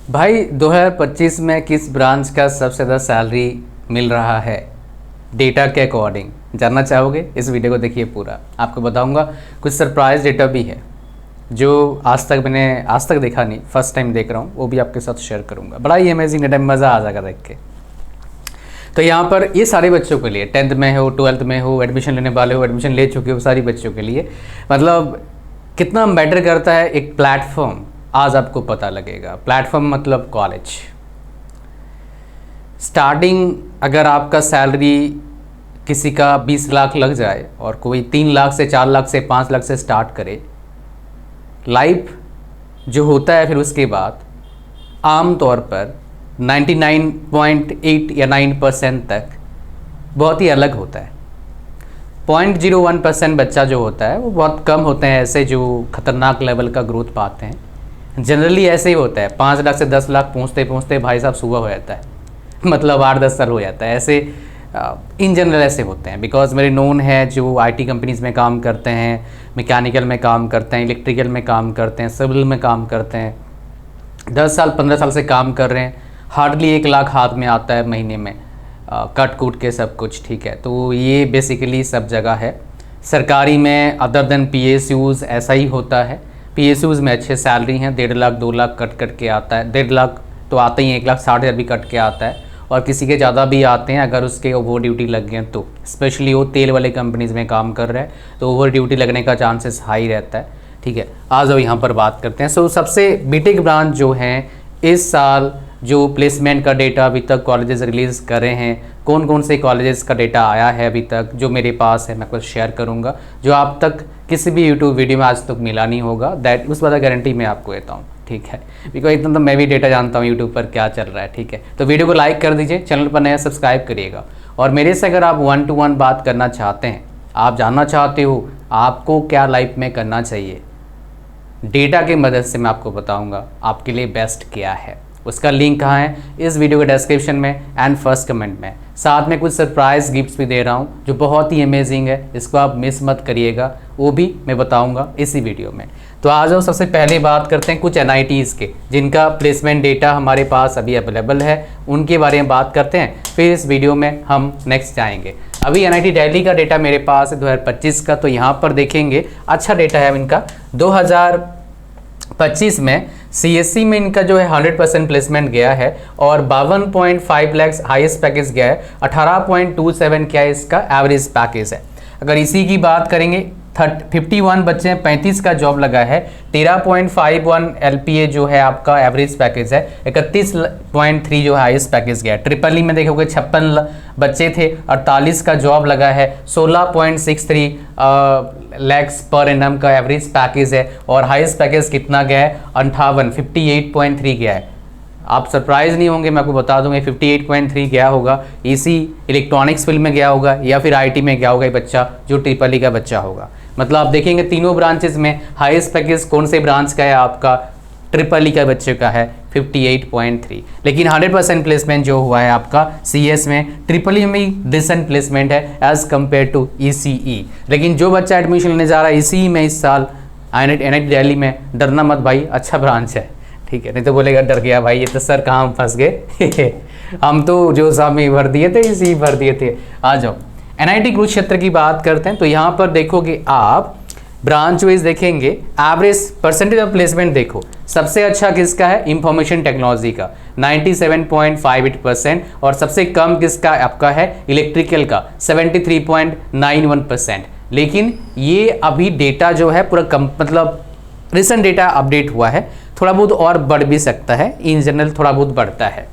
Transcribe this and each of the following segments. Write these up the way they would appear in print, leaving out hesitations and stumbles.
भाई 2025 में किस ब्रांच का सबसे ज़्यादा सैलरी मिल रहा है डेटा के अकॉर्डिंग, जानना चाहोगे? इस वीडियो को देखिए पूरा, आपको बताऊंगा। कुछ सरप्राइज डेटा भी है जो आज तक देखा नहीं, फर्स्ट टाइम देख रहा हूँ, वो भी आपके साथ शेयर करूँगा। बड़ा ही अमेजिंग डेटा, मज़ा आ जाएगा देख के। तो यहाँ पर ये सारे बच्चों के लिए, 10th में हो, 12th में हो, एडमिशन लेने वाले हो, एडमिशन ले चुके हो, सारी बच्चों के लिए मतलब कितना मैटर करता है एक प्लेटफॉर्म, आज आपको पता लगेगा। प्लेटफॉर्म मतलब कॉलेज। स्टार्टिंग अगर आपका सैलरी किसी का 20 लाख लग जाए और कोई 3 लाख से 4 लाख से 5 लाख से स्टार्ट करे, लाइफ जो होता है फिर उसके बाद आम तौर पर 99.8 या 9% तक बहुत ही अलग होता है। 0.01% बच्चा जो होता है वो बहुत कम होते हैं ऐसे जो खतरनाक लेवल का ग्रोथ पाते हैं। जनरली ऐसे ही होता है, 5 लाख से 10 लाख पहुँचते पहुँचते भाई साहब सुबह हो जाता है, मतलब 8-10 साल हो जाता है। ऐसे इन जनरल ऐसे होते हैं। बिकॉज मेरे नोन है जो आईटी कंपनीज़ में काम करते हैं, मैकेनिकल में काम करते हैं, इलेक्ट्रिकल में काम करते हैं, सिविल में काम करते हैं, 10 साल 15 साल से काम कर रहे हैं, हार्डली 1 लाख हाथ में आता है महीने में, कट कूट के सब कुछ, ठीक है। तो ये बेसिकली सब जगह है। सरकारी में अदर देन PSUs ऐसा ही होता है। PSUs में अच्छे सैलरी हैं, 1.5 लाख 2 लाख कट के आता है, 1.5 लाख तो आते ही, 1,60,000 भी कट के आता है, और किसी के ज़्यादा भी आते हैं अगर उसके ओवर ड्यूटी लग गए तो। स्पेशली वो तेल वाले कंपनीज़ में काम कर रहे हैं तो ओवर ड्यूटी लगने का चांसेस हाई रहता है, ठीक है। आज अब यहाँ पर बात करते हैं। सो सबसे बीटेक ब्रांच जो हैं इस साल जो प्लेसमेंट का डेटा अभी तक कॉलेजेस रिलीज़ कर रहे हैं, कौन कौन से कॉलेजेस का डेटा आया है अभी तक जो मेरे पास है, मैं कुछ शेयर करूँगा जो आप तक किसी भी यूट्यूब वीडियो में आज तक मिला नहीं होगा। दैट उस वाला गारंटी मैं आपको देता हूँ, ठीक है। बिकॉज इतना तो मैं भी डेटा जानता हूँ यूट्यूब पर क्या चल रहा है, ठीक है। तो वीडियो को लाइक कर दीजिए, चैनल पर नया सब्सक्राइब करिएगा, और मेरे से अगर आप 1 to 1 बात करना चाहते हैं, आप जानना चाहते हो आपको क्या लाइफ में करना चाहिए, डेटा की मदद से मैं आपको बताऊँगा आपके लिए बेस्ट क्या है। उसका लिंक कहाँ है? इस वीडियो के डिस्क्रिप्शन में एंड फर्स्ट कमेंट में। साथ में कुछ सरप्राइज गिफ्ट्स भी दे रहा हूँ जो बहुत ही अमेजिंग है, इसको आप मिस मत करिएगा, वो भी मैं बताऊंगा इसी वीडियो में। तो आ जाओ, सबसे पहले बात करते हैं कुछ NITs के जिनका प्लेसमेंट डेटा हमारे पास अभी अवेलेबल है, उनके बारे में बात करते हैं, फिर इस वीडियो में हम नेक्स्ट जाएंगे। अभी NIT दिल्ली का डेटा मेरे पास है 2025 का, तो यहाँ पर देखेंगे अच्छा डेटा है इनका। 2025 में CSC में इनका जो है 100% प्लेसमेंट गया है और 52.5 लाख हाईएस्ट पैकेज गया है, 18.27 क्या है इसका एवरेज पैकेज है। अगर इसी की बात करेंगे 51 बच्चे हैं, 35 का जॉब लगा है, 13.51 LPA जो है आपका एवरेज पैकेज है, 31.3 जो हाईएस्ट पैकेज गया है। ट्रिपल ई में देखोगे 56 बच्चे थे, 48 का जॉब लगा है, 16.63 लैक्स पर एनम का एवरेज पैकेज है, और हाईएस्ट पैकेज कितना गया है? 58.3 गया है। आप सरप्राइज नहीं होंगे, मैं आपको बता दूंगा 58.3 गया होगा, इसी इलेक्ट्रॉनिक्स फील्ड में गया होगा या फिर IT में गया होगा ये बच्चा, जो ट्रिपल ई का बच्चा होगा। मतलब आप देखेंगे तीनों ब्रांचेस में हाईएस्ट पैकेज कौन से ब्रांच का है? आपका ट्रिपल ई का बच्चे का है 58.3। लेकिन 100% प्लेसमेंट जो हुआ है आपका CS में, ट्रिपल ई में ही डिसेंट प्लेसमेंट है एज कम्पेयर टू ECE। लेकिन जो बच्चा एडमिशन लेने जा रहा है ECE में इस साल NIT दिल्ली में, डरना मत भाई, अच्छा ब्रांच है, ठीक है। नहीं तो बोलेगा डर गया भाई, ये तो सर कहाँ हम फंस गए हम तो जो साहब में भर दिए थे इसी भर दिए थे। आ जाओ NIT कुरुक्षेत्र की बात करते हैं, तो यहाँ पर देखोगे आप ब्रांच वाइज देखेंगे, एवरेज परसेंटेज ऑफ प्लेसमेंट देखो, सबसे अच्छा किसका है? इंफॉर्मेशन टेक्नोलॉजी का 97.58%, और सबसे कम किसका आपका है? इलेक्ट्रिकल का 73.91%। लेकिन ये अभी डेटा जो है पूरा कम, मतलब रिसेंट डेटा अपडेट हुआ है, थोड़ा बहुत और बढ़ भी सकता है, इन जनरल थोड़ा बहुत बढ़ता है।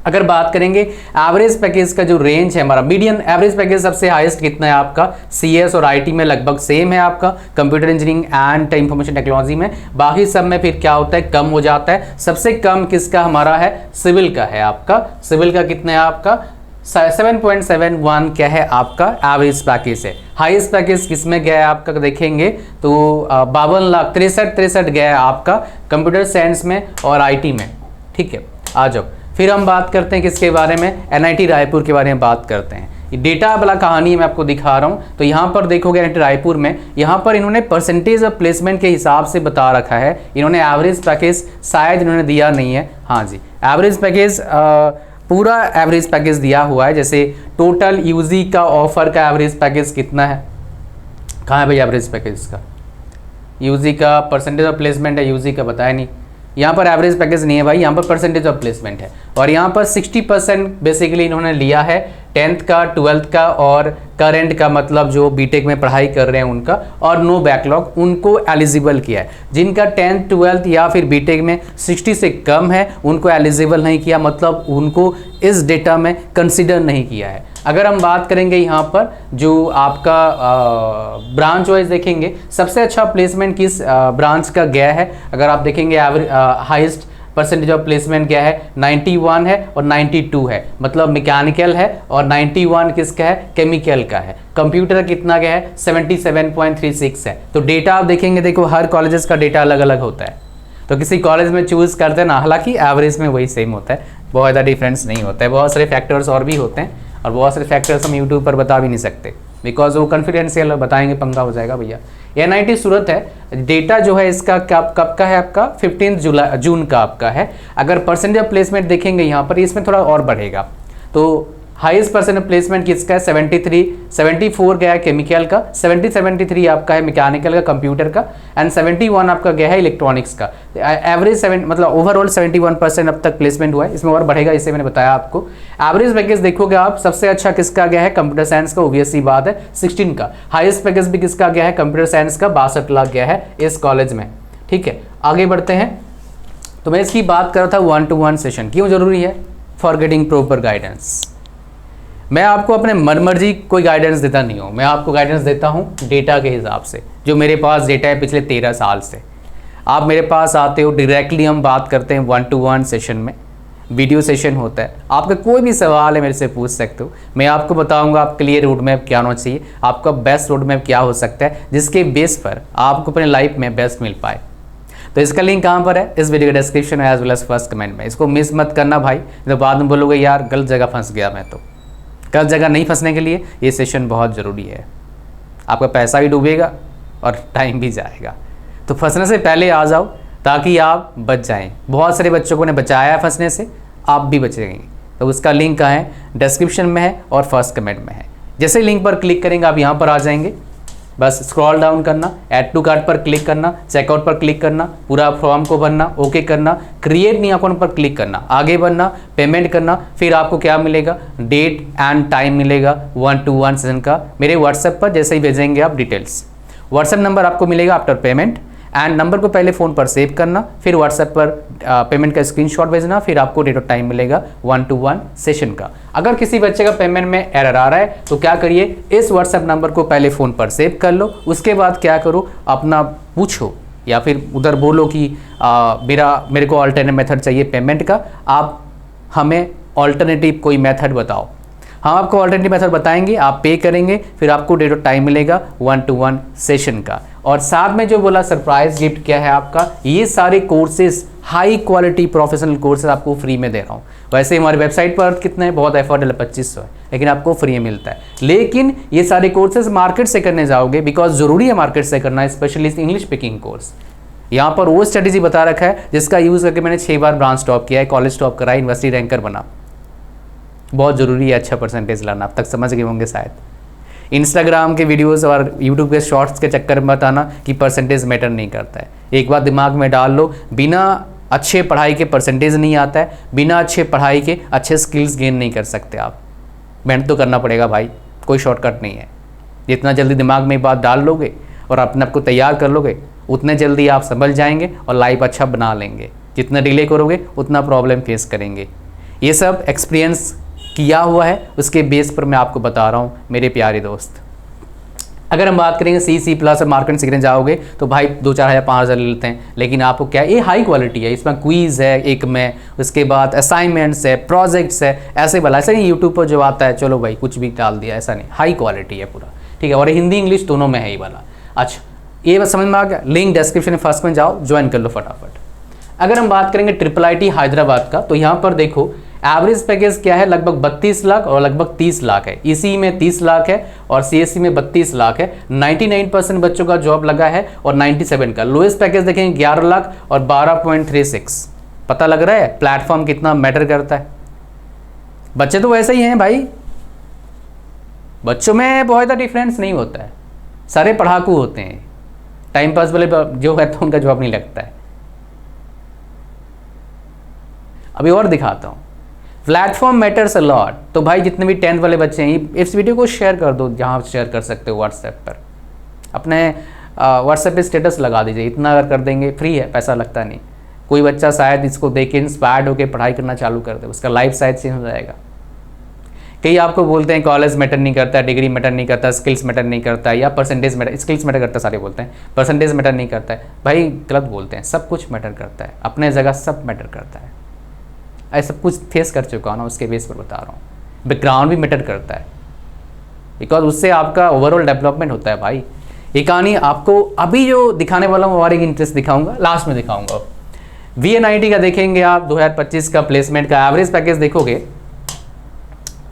अगर बात करेंगे एवरेज पैकेज का जो रेंज है हमारा, मीडियन एवरेज पैकेज सबसे हाईएस्ट कितना है आपका? CS और IT में लगभग सेम है आपका, computer engineering and information technology में, बाकी सब में फिर क्या होता है? कम हो जाता है। सबसे कम किसका हमारा है? सिविल का है आपका। सिविल का कितना है आपका? 7.71 क्या है आपका एवरेज पैकेज है। हाईएस्ट पैकेज किस में गया है आपका देखेंगे तो 52 लाख 63 गया है आपका कंप्यूटर साइंस में और IT में, ठीक है। आ जाओ फिर हम बात करते हैं किसके बारे में? NIT रायपुर के बारे में बात करते हैं। डेटा वाला कहानी मैं आपको दिखा रहा हूँ। तो यहाँ पर देखोगे रायपुर में, यहाँ पर इन्होंने परसेंटेज ऑफ प्लेसमेंट के हिसाब से बता रखा है। इन्होंने एवरेज पैकेज शायद इन्होंने दिया नहीं है, हाँ जी एवरेज पैकेज पूरा एवरेज पैकेज दिया हुआ है। जैसे टोटल यूजी का ऑफर का एवरेज पैकेज कितना है, कहाँ है भाई एवरेज पैकेज का, यूजी का परसेंटेज ऑफ प्लेसमेंट है, यूजी का बताया नहीं, यहाँ पर एवरेज पैकेज नहीं है भाई, यहाँ पर परसेंटेज ऑफ प्लेसमेंट है। और यहाँ पर 60% बेसिकली इन्होंने लिया है 10th का, 12th का और करेंट का, मतलब जो बीटेक में पढ़ाई कर रहे हैं उनका, और नो बैकलॉग उनको एलिजिबल किया है। जिनका 10th 12th या फिर बीटेक में 60 से कम है उनको एलिजिबल नहीं किया, मतलब उनको इस डेटा में कंसिडर नहीं किया है। अगर हम बात करेंगे यहाँ पर जो आपका ब्रांच वाइज देखेंगे, सबसे अच्छा प्लेसमेंट किस ब्रांच का गया है, अगर आप देखेंगे हाईएस्ट परसेंटेज ऑफ प्लेसमेंट क्या है 91 है और 92 है, मतलब मैकेनिकल है, और 91 किसका है केमिकल का है। कंप्यूटर कितना गया है 77.36 है। तो डेटा आप देखेंगे, देखो हर कॉलेजेस का डेटा अलग अलग होता है, तो किसी कॉलेज में चूज करते हैं ना, हालांकि एवरेज में वही सेम होता है, बहुत ज़्यादा डिफरेंस नहीं होता है। बहुत सारे फैक्टर्स और भी होते हैं, और बहुत सारे फैक्टर्स हम यूट्यूब पर बता भी नहीं सकते, बिकॉज वो कॉन्फिडेंशियल बताएंगे पंगा हो जाएगा भैया। NIT सूरत है, डेटा जो है इसका कब का है आपका 15 जून का आपका है। अगर परसेंटेज ऑफ प्लेसमेंट देखेंगे यहाँ पर, इसमें थोड़ा और बढ़ेगा। तो हाईएस्ट परसेंट ऑफ प्लेसमेंट किसका है 74 गया है केमिकल का, 73 आपका है मैकेनिकल का, कंप्यूटर का, एंड 71 आपका गया है इलेक्ट्रॉनिक्स का। एवरेज मतलब ओवरऑल 71% अब तक प्लेसमेंट हुआ है, इसमें और बढ़ेगा, इसे मैंने बताया आपको। एवरेज पैकेज देखोगे आप, सबसे अच्छा किसका गया है कंप्यूटर साइंस का, ओबीएस सी बात है 16 का। हाईएस्ट पैकेज भी किसका गया है कंप्यूटर साइंस का, 62 लाख गया है इस कॉलेज में। ठीक है, आगे बढ़ते हैं। तो मैं इसकी बात कर रहा था 1-to-1 सेशन क्यों जरूरी है, फॉर गेटिंग प्रॉपर गाइडेंस। मैं आपको अपने मनमर्जी कोई गाइडेंस देता नहीं हूँ, मैं आपको गाइडेंस देता हूँ डेटा के हिसाब से, जो मेरे पास डेटा है पिछले 13 साल से। आप मेरे पास आते हो, डायरेक्टली हम बात करते हैं 1-to-1 सेशन में, वीडियो सेशन होता है। आपका कोई भी सवाल है मेरे से पूछ सकते हो, मैं आपको बताऊंगा आपके लिए रोड मैप क्या होना चाहिए, आपका बेस्ट रोड मैप क्या हो सकता है, जिसके बेस पर आपको अपने लाइफ में बेस्ट मिल पाए। तो इसका लिंक कहाँ पर है, इस वीडियो के description as well as first comment में। इसको मिस मत करना भाई, तो बाद में बोलोगे यार गलत जगह फंस गया मैं। तो गलत जगह नहीं फंसने के लिए ये सेशन बहुत ज़रूरी है, आपका पैसा भी डूबेगा और टाइम भी जाएगा। तो फंसने से पहले आ जाओ ताकि आप बच जाएं। बहुत सारे बच्चों को ने बचाया है फंसने से, आप भी बचेंगे। तो उसका लिंक कहाँ है, डिस्क्रिप्शन में है और फर्स्ट कमेंट में है। जैसे लिंक पर क्लिक करेंगे आप यहाँ पर आ जाएंगे, बस स्क्रॉल डाउन करना, ऐड टू कार्ट पर क्लिक करना, चेकआउट पर क्लिक करना, पूरा फॉर्म को भरना, ओके करना, क्रिएट न्यू अकाउंट पर क्लिक करना, आगे बढ़ना, पेमेंट करना। फिर आपको क्या मिलेगा, डेट एंड टाइम मिलेगा 1-to-1 सेशन का। मेरे व्हाट्सएप पर जैसे ही भेजेंगे आप डिटेल्स, व्हाट्सएप नंबर आपको मिलेगा आफ्टर पेमेंट, एंड नंबर को पहले फ़ोन पर सेव करना, फिर व्हाट्सएप पर पेमेंट का स्क्रीनशॉट भेजना, फिर आपको डेट और टाइम मिलेगा 1-to-1 सेशन का। अगर किसी बच्चे का पेमेंट में एरर आ रहा है तो क्या करिए, इस व्हाट्सएप नंबर को पहले फ़ोन पर सेव कर लो, उसके बाद क्या करो, अपना पूछो या फिर उधर बोलो कि मेरे को अल्टरनेट मेथड चाहिए पेमेंट का, आप हमें अल्टरनेटिव कोई मेथड बताओ। हम आपको अल्टरनेटिव मेथड बताएंगे, आप पे करेंगे, फिर आपको डेट और टाइम मिलेगा 1-to-1 सेशन का। और साथ में जो बोला सरप्राइज गिफ्ट क्या है आपका, ये सारे courses high quality professional courses आपको फ्री में दे रहा हूँ। वैसे हमारी वेबसाइट पर कितना है, बहुत अफोर्डेबल 2500 है, लेकिन आपको फ्री में मिलता है। लेकिन ये सारे कोर्सेज मार्केट से करने जाओगे, बिकॉज ज़रूरी है मार्केट से करना, स्पेशली इंग्लिश स्पीकिंग कोर्स। यहाँ पर वो स्ट्रेटेजी बता रखा है जिसका यूज़ करके मैंने 6 बार ब्रांच टॉप किया है, कॉलेज टॉप करा, यूनिवर्सिटी रैंकर बना। बहुत ज़रूरी है अच्छा परसेंटेज लाना, अब तक समझ गए होंगे शायद। इंस्टाग्राम के वीडियोस और यूट्यूब के शॉर्ट्स के चक्कर में मत आना कि परसेंटेज मैटर नहीं करता है। एक बात दिमाग में डाल लो, बिना अच्छे पढ़ाई के परसेंटेज नहीं आता है, बिना अच्छे पढ़ाई के अच्छे स्किल्स गेन नहीं कर सकते आप। मेहनत तो करना पड़ेगा भाई, कोई शॉर्टकट नहीं है। जितना जल्दी दिमाग में बात डाल लोगे और अपने आप को तैयार कर लोगे, उतने जल्दी आप समझ जाएंगे और लाइफ अच्छा बना लेंगे। जितना डिले करोगे उतना प्रॉब्लम फेस करेंगे। ये सब एक्सपीरियंस किया हुआ है, उसके बेस पर मैं आपको बता रहा हूँ मेरे प्यारे दोस्त। अगर हम बात करेंगे C++ और मार्केटिंग सीखने जाओगे तो भाई 2-4 हज़ार 5 हज़ार लेते हैं, लेकिन आपको क्या ये हाई क्वालिटी है, इसमें क्विज़ है एक में, उसके बाद असाइनमेंट्स है, प्रोजेक्ट्स है, ऐसे वाला। ऐसा नहीं यूट्यूब पर जो आता है चलो भाई कुछ भी डाल दिया, ऐसा नहीं, हाई क्वालिटी है पूरा, ठीक है। और हिंदी इंग्लिश दोनों में है ये वाला। अच्छा, ये बस समझ में आ गया। लिंक डिस्क्रिप्शन में फर्स्ट में जाओ, ज्वाइन कर लो फटाफट। अगर हम बात करेंगे IIIT हैदराबाद का, तो यहाँ पर देखो एवरेज पैकेज क्या है, लगभग 32 लाख और लगभग 30 लाख है। ईसीई में 30 लाख है और सीएससी में 32 लाख है। 99% बच्चों का जॉब लगा है और 97 का। लोएस्ट पैकेज देखेंगे 11 लाख और 12.36। पता लग रहा है प्लेटफॉर्म कितना मैटर करता है। बच्चे तो वैसे ही हैं भाई, बच्चों में बहुत ज़्यादा डिफरेंस नहीं होता है, सारे पढ़ाकू होते हैं। टाइम पास वाले जो है तो उनका जॉब नहीं लगता है। अभी और दिखाता हूँ, प्लेटफॉर्म मैटर्स अ लॉट। तो भाई जितने भी 10th वाले बच्चे हैं इस वीडियो को शेयर कर दो, जहाँ शेयर कर सकते हो व्हाट्सएप पर, अपने व्हाट्सएप पे स्टेटस लगा दीजिए। इतना अगर कर देंगे, फ्री है, पैसा लगता नहीं। कोई बच्चा शायद इसको देख के इंस्पायर्ड होकर पढ़ाई करना चालू कर दे, उसका लाइफ शायद चेंज हो जाएगा। कई आपको बोलते हैं कॉलेज मैटर नहीं करता, डिग्री मैटर नहीं करता, स्किल्स मैटर नहीं करता, या परसेंटेज मैटर, स्किल्स मैटर करता, सारे बोलते हैं परसेंटेज मैटर नहीं करता है। भाई गलत बोलते हैं, सब कुछ मैटर करता है, अपने जगह सब मैटर करता है। ऐसा सब कुछ फेस कर चुका हूँ ना, उसके बेस पर बता रहा हूँ। बैकग्राउंड भी मैटर करता है, बिकॉज उससे आपका ओवरऑल डेवलपमेंट होता है भाई। ये कहानी आपको अभी जो दिखाने वाला हूँ और एक इंटरेस्ट दिखाऊंगा, लास्ट में दिखाऊंगा। VNIT का देखेंगे आप 2025 का प्लेसमेंट का एवरेज पैकेज देखोगे,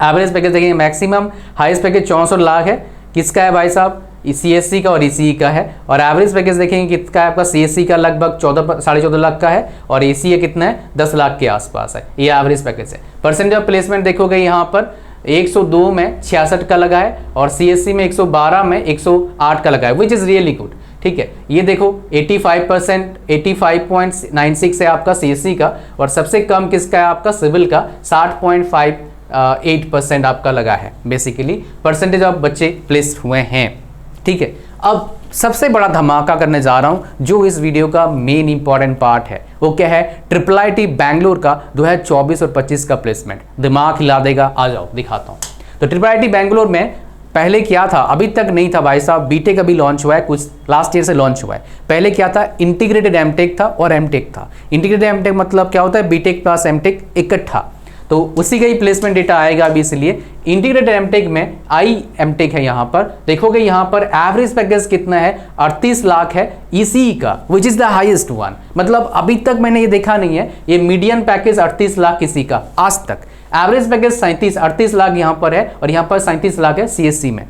एवरेज पैकेज देखेंगे, मैक्सिमम हाईएस्ट पैकेज 64 लाख है। किसका है भाई साहब, CSC का और ECE का है। और एवरेज पैकेज देखेंगे कितना है आपका, CSC का लगभग 14.5 लाख का है और ECE कितना है 10 लाख के आसपास है। ये एवरेज पैकेज है। परसेंटेज ऑफ प्लेसमेंट देखोगे यहाँ पर 102 में 66 का लगा है और CSC में 112 में 108 का लगा है, विच इज़ रियली गुड। ठीक है, ये देखो 85%, 85.96 है आपका CSC का और सबसे कम किसका है आपका सिविल का 60.58% आपका लगा है। बेसिकली परसेंटेज ऑफ बच्चे प्लेस्ड हुए हैं। ठीक है, अब सबसे बड़ा धमाका करने जा रहा हूं, जो इस वीडियो का मेन इंपॉर्टेंट पार्ट है, वो क्या है, IIIT बैंगलोर का 2024 और 25 का प्लेसमेंट। दिमाग हिला देगा, आ जाओ दिखाता हूं। तो IIIT बैंगलोर में पहले क्या था, अभी तक नहीं था भाई साहब, बीटेक अभी लॉन्च हुआ है, कुछ लास्ट ईयर से लॉन्च हुआ है। पहले क्या था, इंटीग्रेटेड एमटेक था और एमटेक था। इंटीग्रेटेड एमटेक मतलब क्या होता है, बीटेक प्लस एमटेक इकट्ठा, तो उसी का ही प्लेसमेंट डेटा आएगा अभी। इसलिए इंटीग्रेटेड एमटेक में एमटेक है। यहाँ पर देखोगे, यहाँ पर एवरेज पैकेज कितना है, 38 लाख है ECE का, which is the highest one. मतलब अभी तक मैंने ये देखा नहीं है, ये मीडियन पैकेज 38 लाख किसी का आज तक। एवरेज पैकेज 38 लाख यहाँ पर है और यहाँ पर 37 लाख है CSC में।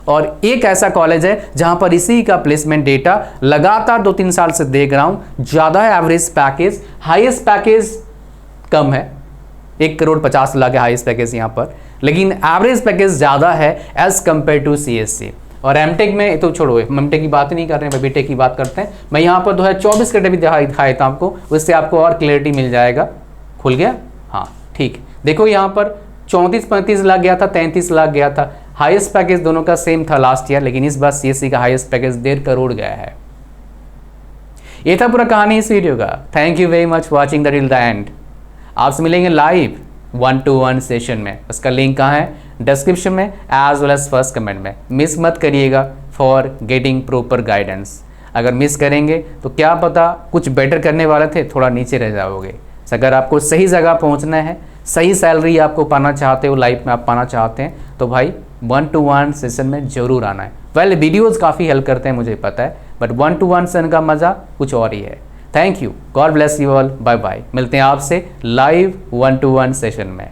और एक ऐसा कॉलेज है जहाँ पर ECE का प्लेसमेंट डेटा लगातार 2-3 साल से देख रहा हूँ, ज़्यादा है एवरेज पैकेज, हाईएस्ट पैकेज कम है, 1,50,00,000 है हाईएस्ट पैकेज यहाँ पर, लेकिन एवरेज पैकेज ज़्यादा है एज कम्पेयर टू CSC। और एमटेक में तो छोड़ो, एमटेक की बात ही नहीं कर रहे हैं, बीटेक की बात करते हैं। मैं यहाँ पर 2024 का भी दिखाया था आपको, उससे आपको और क्लियरिटी मिल जाएगा। खुल गया, हाँ ठीक। देखो यहाँ पर 34-35 लाख गया था, 33 लाख गया था। हाईएस्ट पैकेज दोनों का सेम था लास्ट ईयर, लेकिन इस बार CSC का हाईएस्ट पैकेज 1.5 करोड़ गया है। ये था पूरा कहानी इस वीडियो का। Thank you very much watching the till the end. आपसे मिलेंगे लाइव 1-to-1 सेशन में, उसका लिंक कहाँ है, डिस्क्रिप्शन में as well as first comment में। मिस मत करिएगा फॉर गेटिंग प्रॉपर गाइडेंस। अगर मिस करेंगे तो क्या पता कुछ बेटर करने वाले थे, थोड़ा नीचे रह जाओगे। अगर आपको सही जगह पहुंचना है, सही सैलरी आपको पाना चाहते हो, लाइफ में आप पाना चाहते हैं, तो भाई 1-to-1 सेशन में जरूर आना है। वेल वीडियोज़ काफ़ी हेल्प करते हैं मुझे पता है, बट 1-to-1 सेशन का मज़ा कुछ और ही है। Thank you, God bless you all, bye bye. मिलते हैं आपसे लाइव 1-to-1 सेशन में।